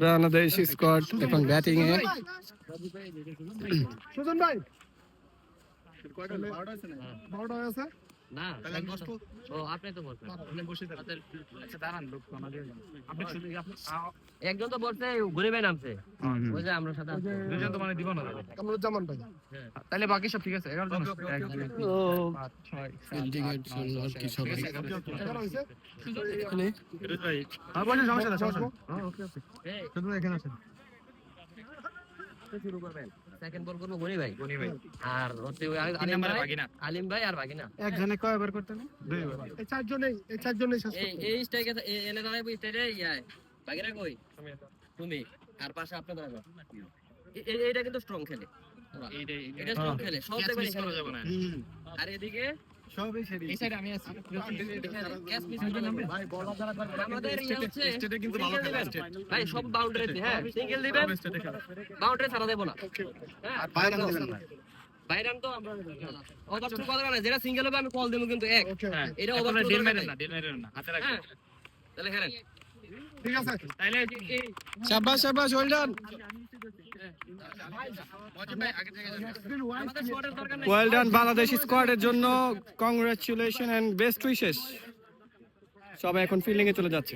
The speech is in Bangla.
বাংলাদেশ স্কোয়াড এখন ব্যাটিং এ। সুজন ভাই 12টা আছে না ও আপনি তো বলছেন আপনি বসে আচ্ছা দাঁড়ান লোক আমাদের আপনি শুধু একজন তো বলছে ঘুরে ভাই নামছে ওই যে আমরা সাথে দুজন তো মানে দিব না কামরুজ্জামান ভাই তাহলে বাকি সব ঠিক আছে 11 জন ও ফিল্ডিং এর জন্য আর কি সবাই এখানে হইছে এখানে ভাই আর বলেন সমস্যা না সমস্যা ওকে ওকে শুধু এখানে আছেন শুরু করবেন সেকেন্ড বল করব গনি ভাই আর হচ্ছে আলিম ভাই আর বাগিনা একজনে কয়বার করতে না দুইবার এই চারজনেই শেষ করতে এই স্ট্রাইকে এনে দাঁড়াবো স্ট্রাইকে বাগিনা কই তুমি আর পাশে আপনি দাঁড়াবে এইটা কিন্তু স্ট্রং খেলে এটা স্ট্রং খেলে সব থেকে করা যাবে না আর এদিকে সবই সেরি এই সাইডে আমি আছি ক্যাচ মিস হয়ে যাবে ভাই বল দ্বারা আমাদের স্টেটে কিন্তু ভালো খেলে ভাই সব বাউন্ডারিতে হ্যাঁ সিঙ্গেল দিবেন বাউন্ডারি ছাড়া দেব না হ্যাঁ আর বাইরে দিবেন না বাইরান তো আমরা ওভার কথা না যেটা সিঙ্গেল হবে আমি কল দেব কিন্তু এক এটা ওভার ডিল মেরেন না হাতে রাখবেন তাহলে খেলেন ঠিক আছে তাইলে শাবাশ শাবাশ well done well done Bangladesh স্কোয়াডের জন্য কংগ্রাচুলেশন এন্ড বেস্ট উইশেস। সবাই এখন ফিল্ডিং এ চলে যাচ্ছে।